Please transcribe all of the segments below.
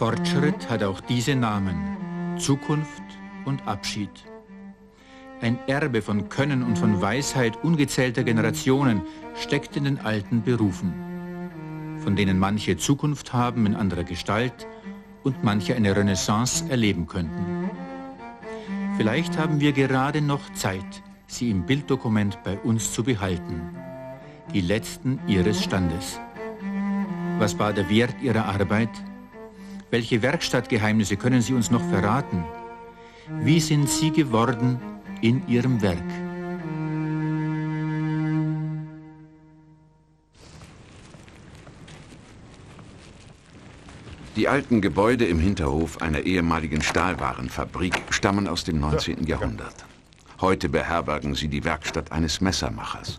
Fortschritt hat auch diese Namen: Zukunft und Abschied. Ein Erbe von Können und von Weisheit ungezählter Generationen steckt in den alten Berufen, von denen manche Zukunft haben in anderer Gestalt und manche eine Renaissance erleben könnten. Vielleicht haben wir gerade noch Zeit, sie im Bilddokument bei uns zu behalten. Die letzten ihres Standes. Was war der Wert ihrer Arbeit? Welche Werkstattgeheimnisse können Sie uns noch verraten? Wie sind Sie geworden in Ihrem Werk? Die alten Gebäude im Hinterhof einer ehemaligen Stahlwarenfabrik stammen aus dem 19. Jahrhundert. Heute beherbergen sie die Werkstatt eines Messermachers.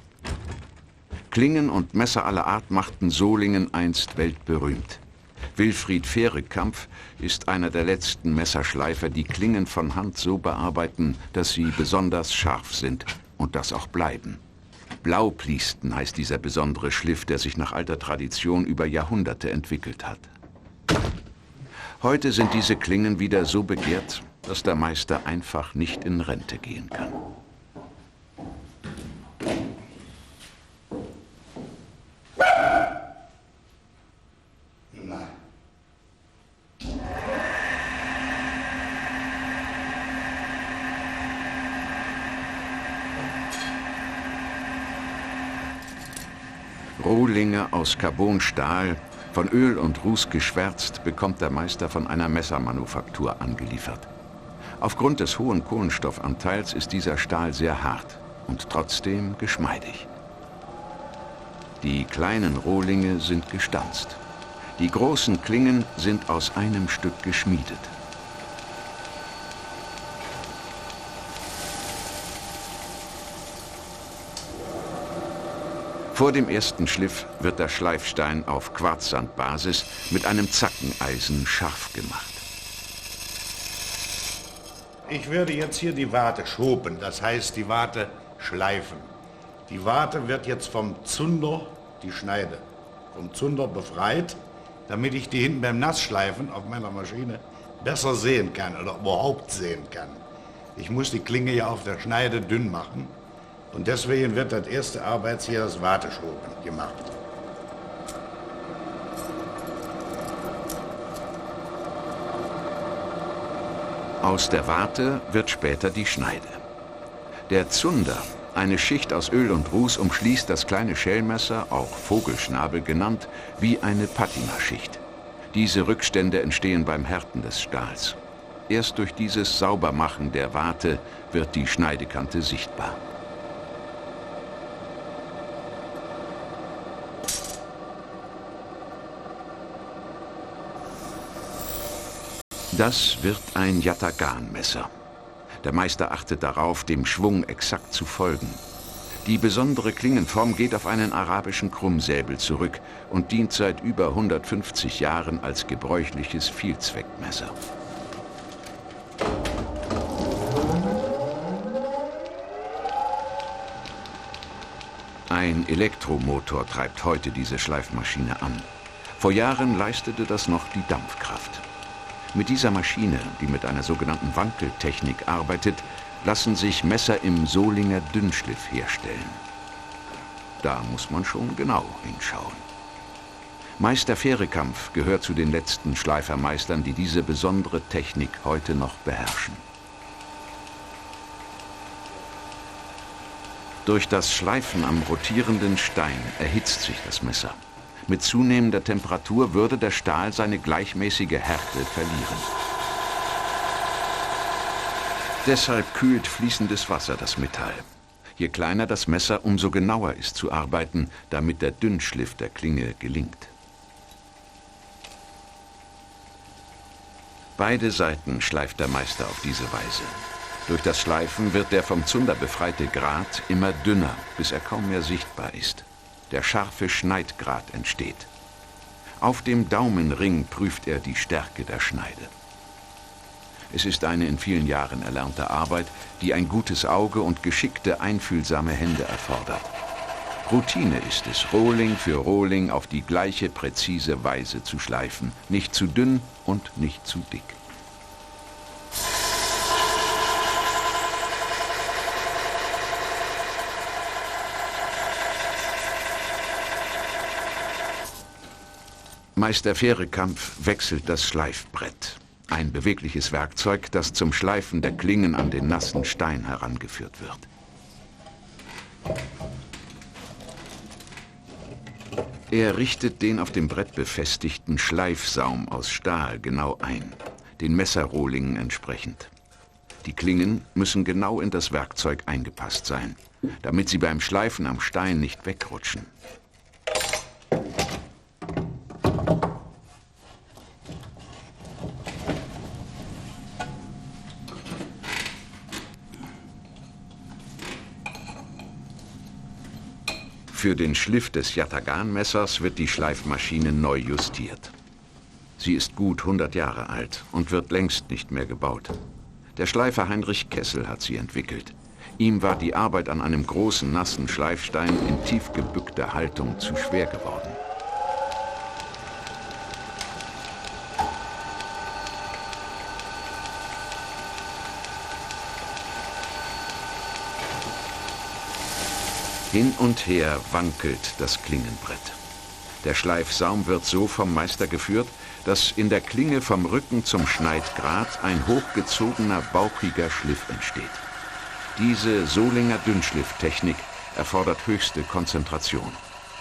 Klingen und Messer aller Art machten Solingen einst weltberühmt. Wilfried Fehrenkampf ist einer der letzten Messerschleifer, die Klingen von Hand so bearbeiten, dass sie besonders scharf sind und das auch bleiben. Blaupliesten heißt dieser besondere Schliff, der sich nach alter Tradition über Jahrhunderte entwickelt hat. Heute sind diese Klingen wieder so begehrt, dass der Meister einfach nicht in Rente gehen kann. Rohlinge aus Carbonstahl, von Öl und Ruß geschwärzt, bekommt der Meister von einer Messermanufaktur angeliefert. Aufgrund des hohen Kohlenstoffanteils ist dieser Stahl sehr hart und trotzdem geschmeidig. Die kleinen Rohlinge sind gestanzt. Die großen Klingen sind aus einem Stück geschmiedet. Vor dem ersten Schliff wird der Schleifstein auf Quarzsandbasis mit einem Zackeneisen scharf gemacht. Ich werde jetzt hier die Warte schopen, das heißt die Warte schleifen. Die Warte wird jetzt vom Zunder, die Schneide, vom Zunder befreit, damit ich die hinten beim Nassschleifen auf meiner Maschine besser sehen kann oder überhaupt sehen kann. Ich muss die Klinge ja auf der Schneide dünn machen. Und deswegen wird das erste Arbeits hier das Warteschoben gemacht. Aus der Warte wird später die Schneide. Der Zunder, eine Schicht aus Öl und Ruß, umschließt das kleine Schellmesser, auch Vogelschnabel genannt, wie eine Patinaschicht. Diese Rückstände entstehen beim Härten des Stahls. Erst durch dieses Saubermachen der Warte wird die Schneidekante sichtbar. Das wird ein Yatagan-Messer. Der Meister achtet darauf, dem Schwung exakt zu folgen. Die besondere Klingenform geht auf einen arabischen Krummsäbel zurück und dient seit über 150 Jahren als gebräuchliches Vielzweckmesser. Ein Elektromotor treibt heute diese Schleifmaschine an. Vor Jahren leistete das noch die Dampfkraft. Mit dieser Maschine, die mit einer sogenannten Wankeltechnik arbeitet, lassen sich Messer im Solinger Dünnschliff herstellen. Da muss man schon genau hinschauen. Meister Fehrenkampf gehört zu den letzten Schleifermeistern, die diese besondere Technik heute noch beherrschen. Durch das Schleifen am rotierenden Stein erhitzt sich das Messer. Mit zunehmender Temperatur würde der Stahl seine gleichmäßige Härte verlieren. Deshalb kühlt fließendes Wasser das Metall. Je kleiner das Messer, umso genauer ist zu arbeiten, damit der Dünnschliff der Klinge gelingt. Beide Seiten schleift der Meister auf diese Weise. Durch das Schleifen wird der vom Zunder befreite Grat immer dünner, bis er kaum mehr sichtbar ist. Der scharfe Schneidgrat entsteht. Auf dem Daumenring prüft er die Stärke der Schneide. Es ist eine in vielen Jahren erlernte Arbeit, die ein gutes Auge und geschickte, einfühlsame Hände erfordert. Routine ist es, Rohling für Rohling auf die gleiche präzise Weise zu schleifen. Nicht zu dünn und nicht zu dick. Meister Fehrekamp wechselt das Schleifbrett. Ein bewegliches Werkzeug, das zum Schleifen der Klingen an den nassen Stein herangeführt wird. Er richtet den auf dem Brett befestigten Schleifsaum aus Stahl genau ein, den Messerrohlingen entsprechend. Die Klingen müssen genau in das Werkzeug eingepasst sein, damit sie beim Schleifen am Stein nicht wegrutschen. Für den Schliff des Yatagan-Messers wird die Schleifmaschine neu justiert. Sie ist gut 100 Jahre alt und wird längst nicht mehr gebaut. Der Schleifer Heinrich Kessel hat sie entwickelt. Ihm war die Arbeit an einem großen, nassen Schleifstein in tief gebückter Haltung zu schwer geworden. Hin und her wankelt das Klingenbrett. Der Schleifsaum wird so vom Meister geführt, dass in der Klinge vom Rücken zum Schneidgrat ein hochgezogener, bauchiger Schliff entsteht. Diese Solinger Dünnschlifftechnik erfordert höchste Konzentration.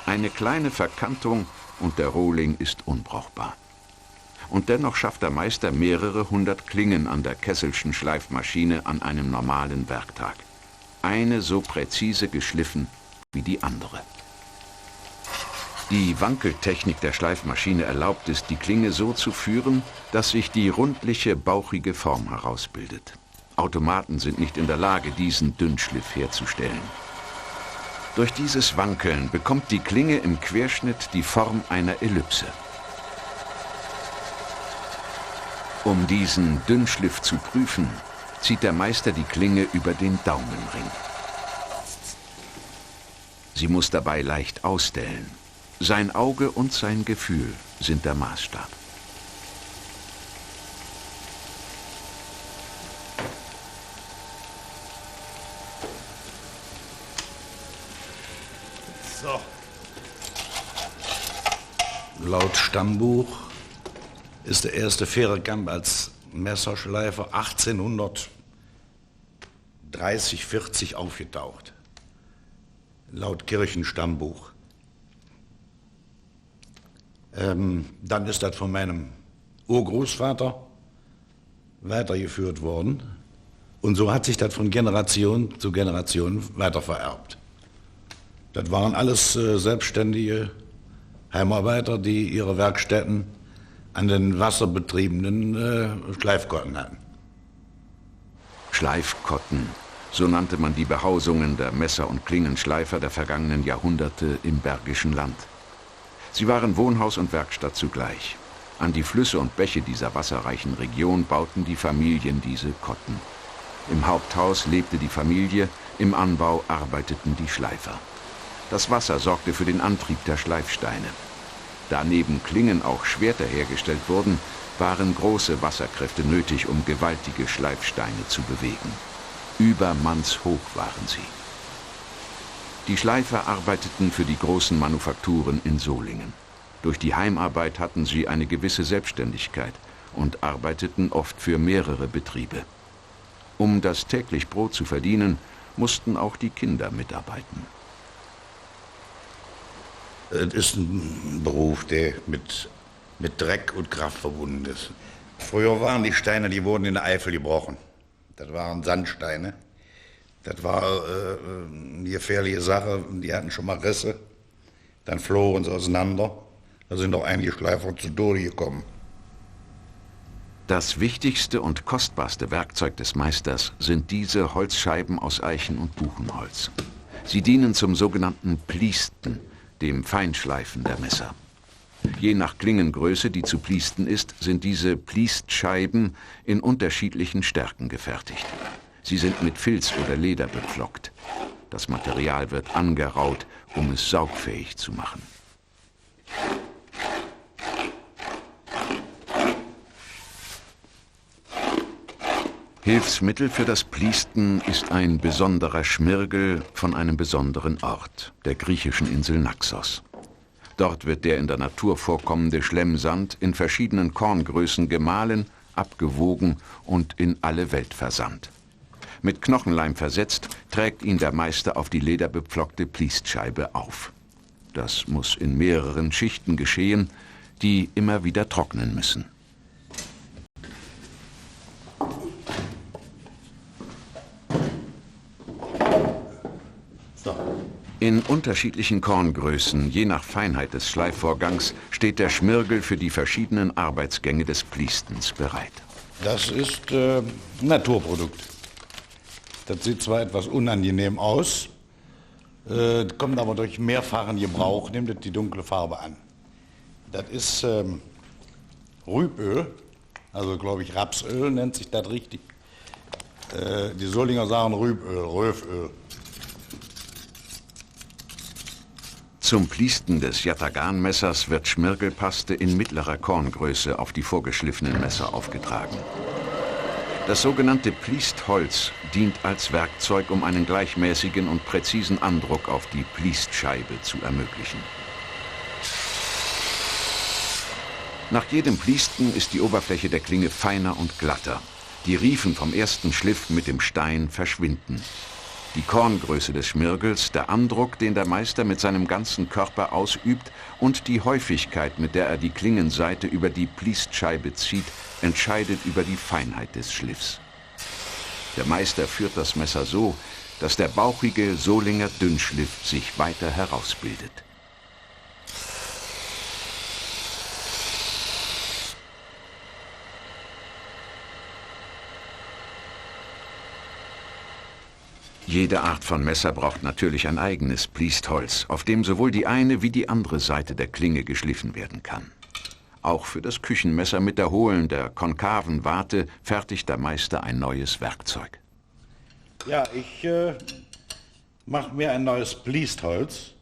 Eine kleine Verkantung und der Rohling ist unbrauchbar. Und dennoch schafft der Meister mehrere hundert Klingen an der Kesselschen Schleifmaschine an einem normalen Werktag. Eine so präzise geschliffen wie die andere. Die Wankeltechnik der Schleifmaschine erlaubt es, die Klinge so zu führen, dass sich die rundliche, bauchige Form herausbildet. Automaten sind nicht in der Lage, diesen Dünnschliff herzustellen. Durch dieses Wankeln bekommt die Klinge im Querschnitt die Form einer Ellipse. Um diesen Dünnschliff zu prüfen, zieht der Meister die Klinge über den Daumenring. Sie muss dabei leicht ausdellen. Sein Auge und sein Gefühl sind der Maßstab. So. Laut Stammbuch ist der erste Fehrekamp als Messerschleifer 1830, 40 aufgetaucht. Laut Kirchenstammbuch. Dann ist das von meinem Urgroßvater weitergeführt worden. Und so hat sich das von Generation zu Generation weitervererbt. Das waren alles selbstständige Heimarbeiter, die ihre Werkstätten an den wasserbetriebenen Schleifkotten hatten. Schleifkotten, so nannte man die Behausungen der Messer- und Klingenschleifer der vergangenen Jahrhunderte im Bergischen Land. Sie waren Wohnhaus und Werkstatt zugleich. An die Flüsse und Bäche dieser wasserreichen Region bauten die Familien diese Kotten. Im Haupthaus lebte die Familie, im Anbau arbeiteten die Schleifer. Das Wasser sorgte für den Antrieb der Schleifsteine. Da neben Klingen auch Schwerter hergestellt wurden, waren große Wasserkräfte nötig, um gewaltige Schleifsteine zu bewegen. Übermannshoch waren sie. Die Schleifer arbeiteten für die großen Manufakturen in Solingen. Durch die Heimarbeit hatten sie eine gewisse Selbstständigkeit und arbeiteten oft für mehrere Betriebe. Um das täglich Brot zu verdienen, mussten auch die Kinder mitarbeiten. Es ist ein Beruf, der mit Dreck und Kraft verbunden ist. Früher waren die Steine, die wurden in der Eifel gebrochen. Das waren Sandsteine. Das war eine gefährliche Sache. Die hatten schon mal Risse. Dann flogen sie auseinander. Da sind auch einige Schleifer zu Tode gekommen. Das wichtigste und kostbarste Werkzeug des Meisters sind diese Holzscheiben aus Eichen- und Buchenholz. Sie dienen zum sogenannten Pliesten, dem Feinschleifen der Messer. Je nach Klingengröße, die zu pliesten ist, sind diese Pliestscheiben in unterschiedlichen Stärken gefertigt. Sie sind mit Filz oder Leder bepflockt. Das Material wird angeraut, um es saugfähig zu machen. Hilfsmittel für das Pliesten ist ein besonderer Schmirgel von einem besonderen Ort, der griechischen Insel Naxos. Dort wird der in der Natur vorkommende Schlemmsand in verschiedenen Korngrößen gemahlen, abgewogen und in alle Welt versandt. Mit Knochenleim versetzt, trägt ihn der Meister auf die lederbepflockte Pliestscheibe auf. Das muss in mehreren Schichten geschehen, die immer wieder trocknen müssen. In unterschiedlichen Korngrößen, je nach Feinheit des Schleifvorgangs, steht der Schmirgel für die verschiedenen Arbeitsgänge des Pliestens bereit. Das ist ein Naturprodukt. Das sieht zwar etwas unangenehm aus, kommt aber durch mehrfachen Gebrauch, nimmt es die dunkle Farbe an. Das ist Rüböl, also glaube ich Rapsöl nennt sich das richtig. Die Solinger sagen Rüböl, Röföl. Zum Pliesten des Yatagan-Messers wird Schmirgelpaste in mittlerer Korngröße auf die vorgeschliffenen Messer aufgetragen. Das sogenannte Pliestholz dient als Werkzeug, um einen gleichmäßigen und präzisen Andruck auf die Pliestscheibe zu ermöglichen. Nach jedem Pliesten ist die Oberfläche der Klinge feiner und glatter. Die Riefen vom ersten Schliff mit dem Stein verschwinden. Die Korngröße des Schmirgels, der Andruck, den der Meister mit seinem ganzen Körper ausübt und die Häufigkeit, mit der er die Klingenseite über die Pliestscheibe zieht, entscheidet über die Feinheit des Schliffs. Der Meister führt das Messer so, dass der bauchige Solinger Dünnschliff sich weiter herausbildet. Jede Art von Messer braucht natürlich ein eigenes Pliestholz, auf dem sowohl die eine wie die andere Seite der Klinge geschliffen werden kann. Auch für das Küchenmesser mit der hohlen, der konkaven Warte fertigt der Meister ein neues Werkzeug. Ja, ich mache mir ein neues Pliestholz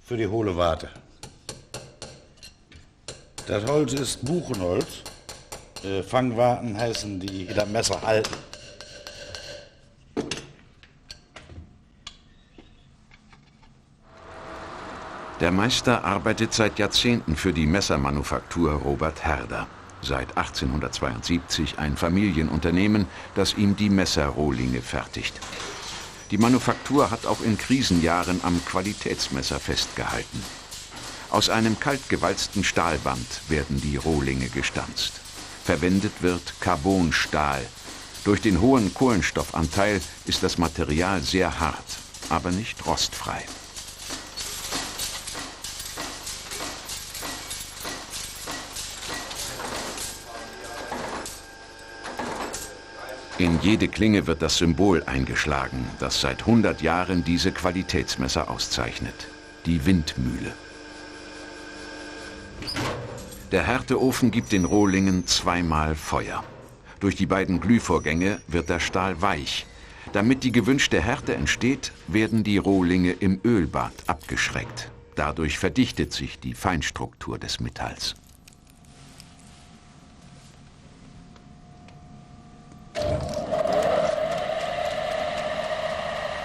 für die hohle Warte. Das Holz ist Buchenholz. Fangwarten heißen die, die das Messer halten. Der Meister arbeitet seit Jahrzehnten für die Messermanufaktur Robert Herder. Seit 1872 ein Familienunternehmen, das ihm die Messerrohlinge fertigt. Die Manufaktur hat auch in Krisenjahren am Qualitätsmesser festgehalten. Aus einem kaltgewalzten Stahlband werden die Rohlinge gestanzt. Verwendet wird Carbonstahl. Durch den hohen Kohlenstoffanteil ist das Material sehr hart, aber nicht rostfrei. In jede Klinge wird das Symbol eingeschlagen, das seit 100 Jahren diese Qualitätsmesser auszeichnet: die Windmühle. Der Härteofen gibt den Rohlingen zweimal Feuer. Durch die beiden Glühvorgänge wird der Stahl weich. Damit die gewünschte Härte entsteht, werden die Rohlinge im Ölbad abgeschreckt. Dadurch verdichtet sich die Feinstruktur des Metalls.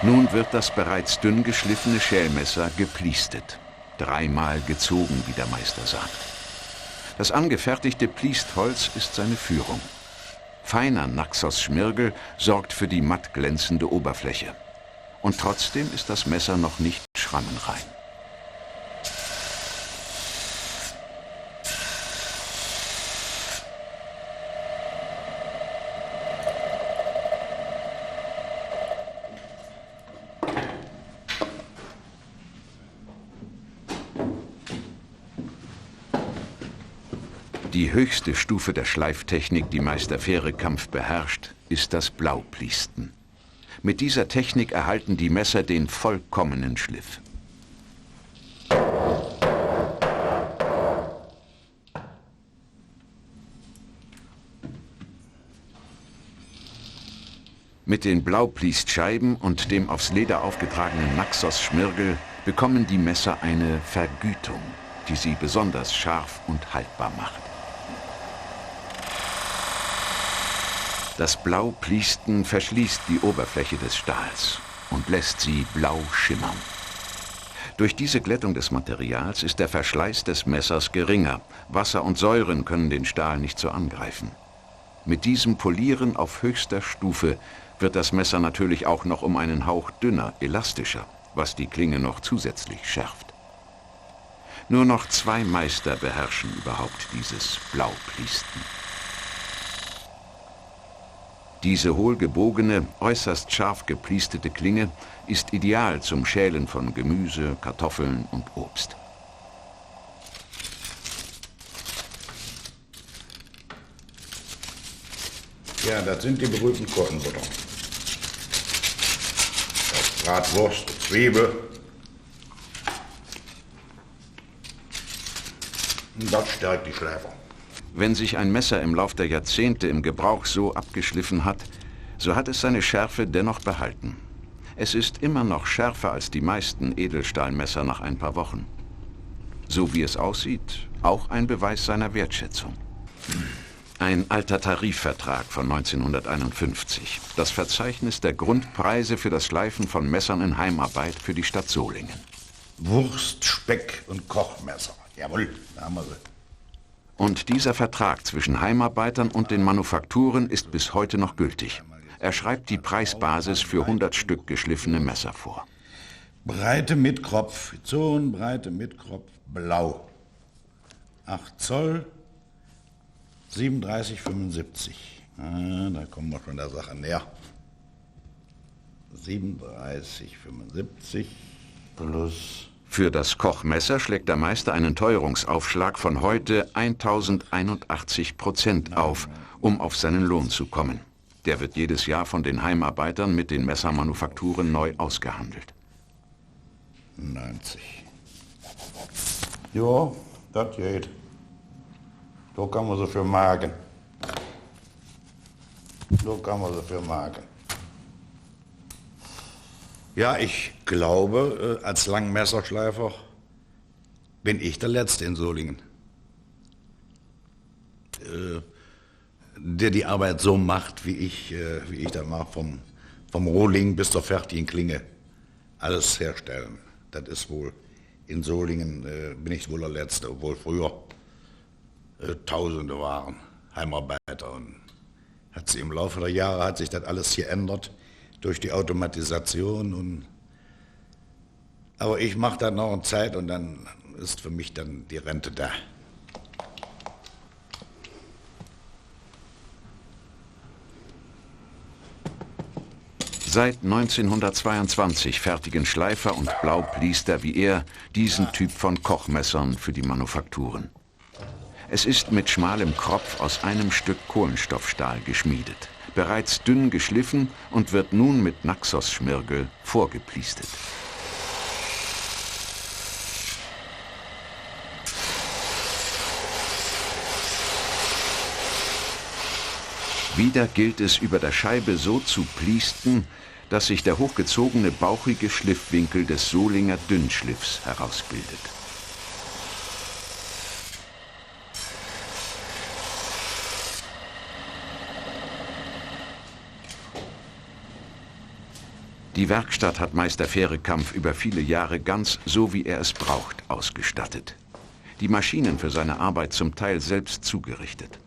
Nun wird das bereits dünn geschliffene Schälmesser gepliestet. 3-mal gezogen, wie der Meister sagt. Das angefertigte Pliestholz ist seine Führung. Feiner Naxos-Schmirgel sorgt für die matt glänzende Oberfläche. Und trotzdem ist das Messer noch nicht schrammenrein. Die höchste Stufe der Schleiftechnik, die Meister Fehrekamp beherrscht, ist das Blaupliesten. Mit dieser Technik erhalten die Messer den vollkommenen Schliff. Mit den Blaupliestscheiben und dem aufs Leder aufgetragenen Naxos-Schmirgel bekommen die Messer eine Vergütung, die sie besonders scharf und haltbar macht. Das Blaupliesten verschließt die Oberfläche des Stahls und lässt sie blau schimmern. Durch diese Glättung des Materials ist der Verschleiß des Messers geringer. Wasser und Säuren können den Stahl nicht so angreifen. Mit diesem Polieren auf höchster Stufe wird das Messer natürlich auch noch um einen Hauch dünner, elastischer, was die Klinge noch zusätzlich schärft. Nur noch 2 Meister beherrschen überhaupt dieses Blaupliesten. Diese hohlgebogene, äußerst scharf gepliestete Klinge ist ideal zum Schälen von Gemüse, Kartoffeln und Obst. Ja, das sind die berühmten Kottenbutter. Das Bratwurst, Zwiebel. Und das stärkt die Schläfer. Wenn sich ein Messer im Lauf der Jahrzehnte im Gebrauch so abgeschliffen hat, so hat es seine Schärfe dennoch behalten. Es ist immer noch schärfer als die meisten Edelstahlmesser nach ein paar Wochen. So wie es aussieht, auch ein Beweis seiner Wertschätzung. Ein alter Tarifvertrag von 1951. Das Verzeichnis der Grundpreise für das Schleifen von Messern in Heimarbeit für die Stadt Solingen. Wurst, Speck und Kochmesser. Jawohl, da haben wir sie. Und dieser Vertrag zwischen Heimarbeitern und den Manufakturen ist bis heute noch gültig. Er schreibt die Preisbasis für 100 Stück geschliffene Messer vor. Breite mit Kropf, Zonenbreite mit Kropf, blau. 8 Zoll, 37,75. Da kommen wir schon der Sache näher. 37,75 plus... Für das Kochmesser schlägt der Meister einen Teuerungsaufschlag von heute 1081% auf, um auf seinen Lohn zu kommen. Der wird jedes Jahr von den Heimarbeitern mit den Messermanufakturen neu ausgehandelt. 90. Ja, das geht. Da kann man so viel magen. Ja, ich glaube, als Langmesserschleifer bin ich der Letzte in Solingen, der die Arbeit so macht, wie ich das mache, vom Rohling bis zur fertigen Klinge. Alles herstellen. Das ist wohl, in Solingen bin ich wohl der Letzte, obwohl früher Tausende waren Heimarbeiter. Und im Laufe der Jahre hat sich das alles hier ändert durch die Automatisation. Aber ich mache das noch eine Zeit und dann ist für mich dann die Rente da. Seit 1922 fertigen Schleifer und Blaupliester wie er diesen Typ von Kochmessern für die Manufakturen. Es ist mit schmalem Kropf aus einem Stück Kohlenstoffstahl geschmiedet, bereits dünn geschliffen und wird nun mit Naxos-Schmirgel vorgepliestet. Wieder gilt es, über der Scheibe so zu pliesten, dass sich der hochgezogene, bauchige Schliffwinkel des Solinger Dünnschliffs herausbildet. Die Werkstatt hat Meister Fährekampf über viele Jahre ganz so, wie er es braucht, ausgestattet. Die Maschinen für seine Arbeit zum Teil selbst zugerichtet.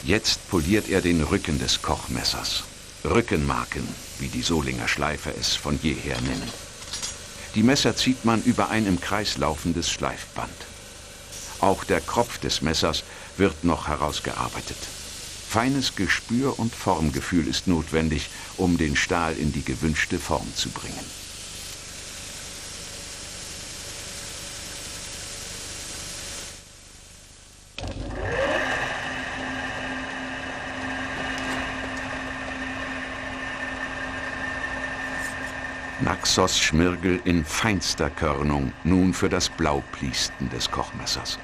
Jetzt poliert er den Rücken des Kochmessers. Rückenmarken, wie die Solinger Schleifer es von jeher nennen. Die Messer zieht man über ein im Kreis laufendes Schleifband. Auch der Kropf des Messers wird noch herausgearbeitet. Feines Gespür und Formgefühl ist notwendig, um den Stahl in die gewünschte Form zu bringen. Naxos Schmirgel in feinster Körnung, nun für das Blaupliesten des Kochmessers.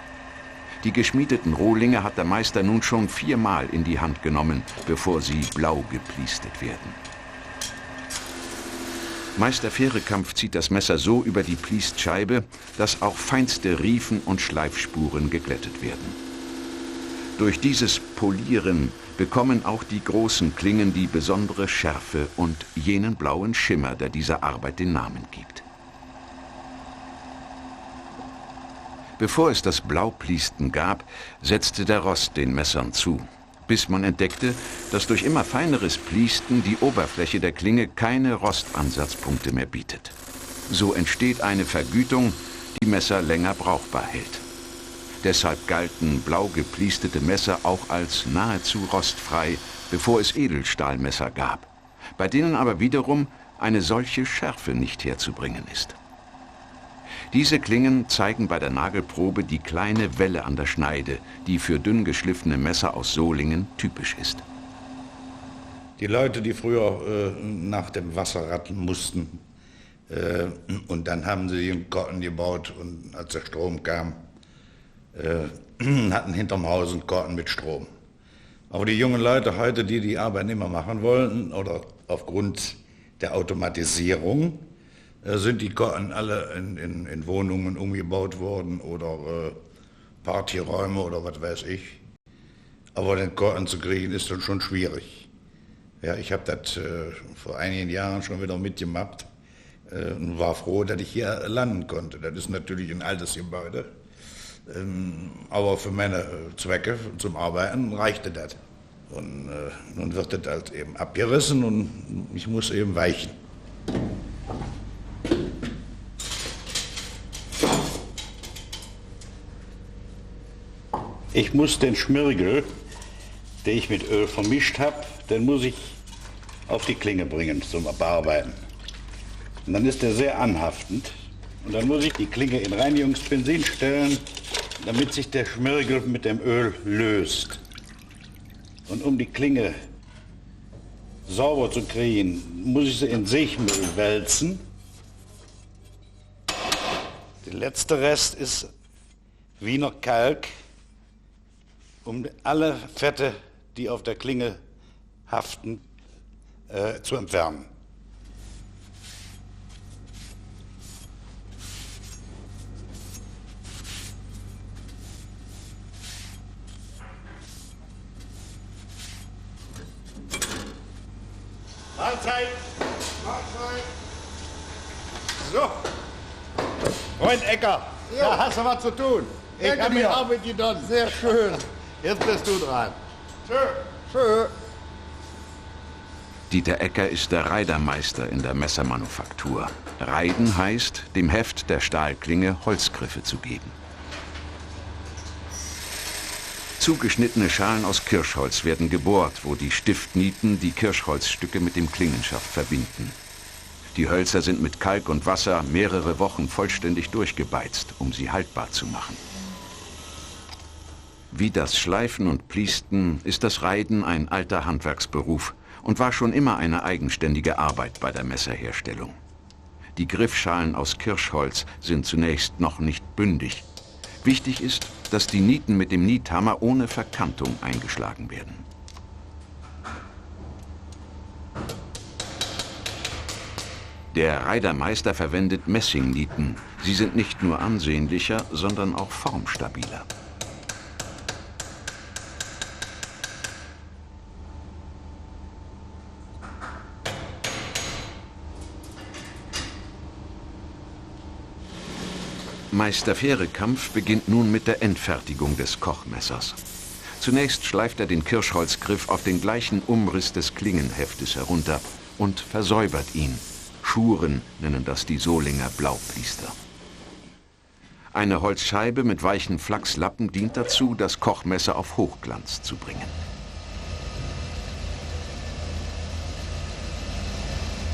Die geschmiedeten Rohlinge hat der Meister nun schon 4-mal in die Hand genommen, bevor sie blau gepliestet werden. Meister Fehrekamp zieht das Messer so über die Pliestscheibe, dass auch feinste Riefen und Schleifspuren geglättet werden. Durch dieses Polieren bekommen auch die großen Klingen die besondere Schärfe und jenen blauen Schimmer, der dieser Arbeit den Namen gibt. Bevor es das Blaupliesten gab, setzte der Rost den Messern zu, bis man entdeckte, dass durch immer feineres Pliesten die Oberfläche der Klinge keine Rostansatzpunkte mehr bietet. So entsteht eine Vergütung, die Messer länger brauchbar hält. Deshalb galten blau gepliestete Messer auch als nahezu rostfrei, bevor es Edelstahlmesser gab, bei denen aber wiederum eine solche Schärfe nicht herzubringen ist. Diese Klingen zeigen bei der Nagelprobe die kleine Welle an der Schneide, die für dünn geschliffene Messer aus Solingen typisch ist. Die Leute, die früher nach dem Wasser ratten mussten, und dann haben sie einen Korten gebaut, und als der Strom kam, hatten hinterm Haus einen Korten mit Strom. Aber die jungen Leute heute, die die Arbeit nicht mehr machen wollten, oder aufgrund der Automatisierung, sind die Korten alle in Wohnungen umgebaut worden oder Partyräume oder was weiß ich. Aber den Korten zu kriegen ist dann schon schwierig. Ja, ich habe das vor einigen Jahren schon wieder mitgemacht und war froh, dass ich hier landen konnte. Das ist natürlich ein altes Gebäude. Aber für meine Zwecke zum Arbeiten reichte das. Und nun wird das halt eben abgerissen und ich muss eben weichen. Ich muss den Schmirgel, den ich mit Öl vermischt habe, den muss ich auf die Klinge bringen zum Bearbeiten. Und dann ist der sehr anhaftend. Und dann muss ich die Klinge in Reinigungsbenzin stellen, damit sich der Schmirgel mit dem Öl löst. Und um die Klinge sauber zu kriegen, muss ich sie in Seemehl wälzen. Der letzte Rest ist Wiener Kalk, um alle Fette, die auf der Klinge haften, zu entfernen. Mahlzeit! Mahlzeit! So, Freund Ecker, da hast du was zu tun. Ich habe die Arbeit getan. Sehr schön. Jetzt bist du dran. Schön. Dieter Ecker ist der Reidermeister in der Messermanufaktur. Reiden heißt, dem Heft der Stahlklinge Holzgriffe zu geben. Zugeschnittene Schalen aus Kirschholz werden gebohrt, wo die Stiftnieten die Kirschholzstücke mit dem Klingenschaft verbinden. Die Hölzer sind mit Kalk und Wasser mehrere Wochen vollständig durchgebeizt, um sie haltbar zu machen. Wie das Schleifen und Pliesten ist das Reiden ein alter Handwerksberuf und war schon immer eine eigenständige Arbeit bei der Messerherstellung. Die Griffschalen aus Kirschholz sind zunächst noch nicht bündig. Wichtig ist, dass die Nieten mit dem Niethammer ohne Verkantung eingeschlagen werden. Der Reidermeister verwendet Messingnieten. Sie sind nicht nur ansehnlicher, sondern auch formstabiler. Meister Fehrekamp beginnt nun mit der Endfertigung des Kochmessers. Zunächst schleift er den Kirschholzgriff auf den gleichen Umriss des Klingenheftes herunter und versäubert ihn. Schuren nennen das die Solinger Blaupliester. Eine Holzscheibe mit weichen Flachslappen dient dazu, das Kochmesser auf Hochglanz zu bringen.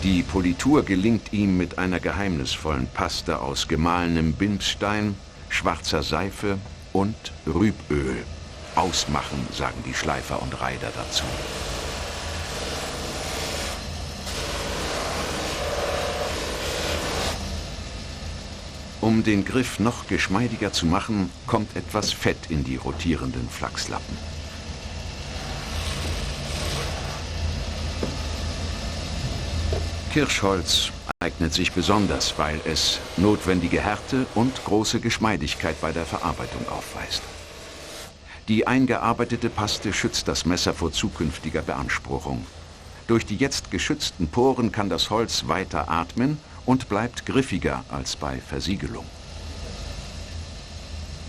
Die Politur gelingt ihm mit einer geheimnisvollen Paste aus gemahlenem Bimsstein, schwarzer Seife und Rüböl. Ausmachen, sagen die Schleifer und Reider dazu. Um den Griff noch geschmeidiger zu machen, kommt etwas Fett in die rotierenden Flachslappen. Kirschholz eignet sich besonders, weil es notwendige Härte und große Geschmeidigkeit bei der Verarbeitung aufweist. Die eingearbeitete Paste schützt das Messer vor zukünftiger Beanspruchung. Durch die jetzt geschützten Poren kann das Holz weiter atmen und bleibt griffiger als bei Versiegelung.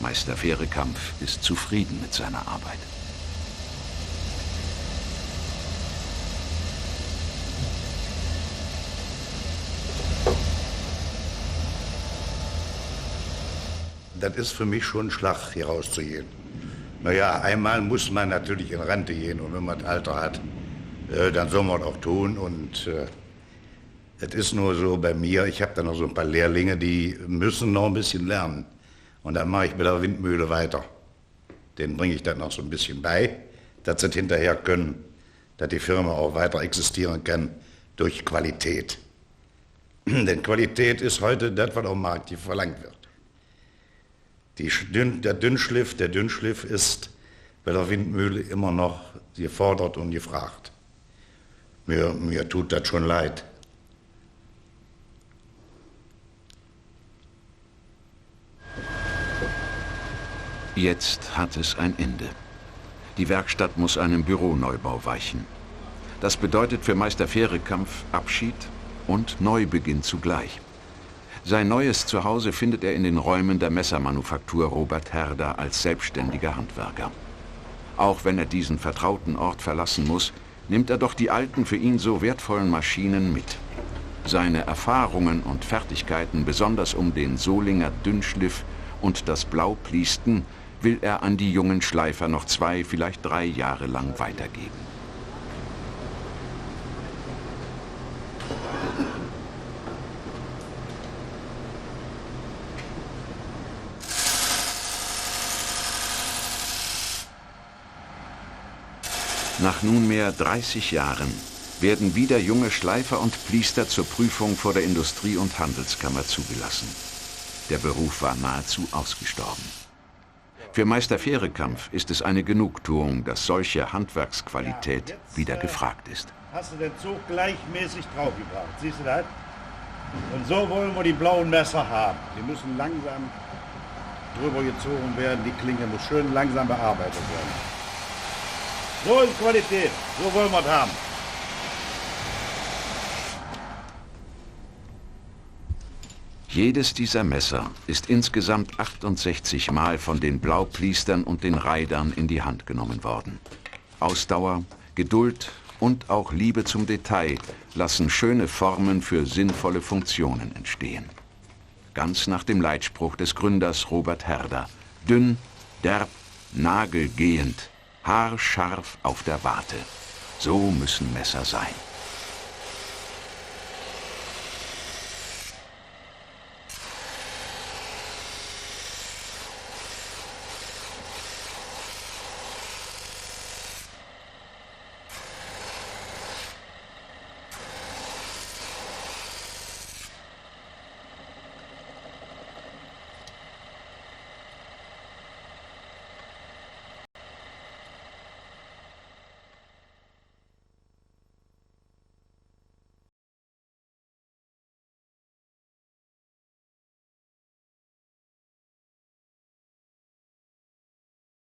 Meister Fehrekamp ist zufrieden mit seiner Arbeit. Das ist für mich schon ein Schlag, hier rauszugehen. Naja, einmal muss man natürlich in Rente gehen und wenn man das Alter hat, dann soll man das auch tun. Und es ist nur so bei mir, ich habe da noch so ein paar Lehrlinge, die müssen noch ein bisschen lernen. Und dann mache ich mit der Windmühle weiter. Denen bringe ich dann noch so ein bisschen bei, dass sie es hinterher können, dass die Firma auch weiter existieren kann durch Qualität. Denn Qualität ist heute das, was am Markt hier verlangt wird. Der Dünnschliff ist bei der Windmühle immer noch gefordert und gefragt. Mir tut das schon leid. Jetzt hat es ein Ende. Die Werkstatt muss einem Büroneubau weichen. Das bedeutet für Meister Fehrekamp Abschied und Neubeginn zugleich. Sein neues Zuhause findet er in den Räumen der Messermanufaktur Robert Herder als selbstständiger Handwerker. Auch wenn er diesen vertrauten Ort verlassen muss, nimmt er doch die alten, für ihn so wertvollen Maschinen mit. Seine Erfahrungen und Fertigkeiten, besonders um den Solinger Dünnschliff und das Blaupliesten, will er an die jungen Schleifer noch 2, vielleicht 3 Jahre lang weitergeben. Nach nunmehr 30 Jahren werden wieder junge Schleifer und Pliester zur Prüfung vor der Industrie- und Handelskammer zugelassen. Der Beruf war nahezu ausgestorben. Für Meister Fehrekamp ist es eine Genugtuung, dass solche Handwerksqualität wieder gefragt ist. Hast du den Zug gleichmäßig draufgebracht, siehst du das? Und so wollen wir die blauen Messer haben. Die müssen langsam drüber gezogen werden, die Klinge muss schön langsam bearbeitet werden. So ist Qualität, so wollen wir es haben. Jedes dieser Messer ist insgesamt 68 Mal von den Blaupliestern und den Reidern in die Hand genommen worden. Ausdauer, Geduld und auch Liebe zum Detail lassen schöne Formen für sinnvolle Funktionen entstehen. Ganz nach dem Leitspruch des Gründers Robert Herder: dünn, derb, nagelgehend, haarscharf auf der Warte. So müssen Messer sein.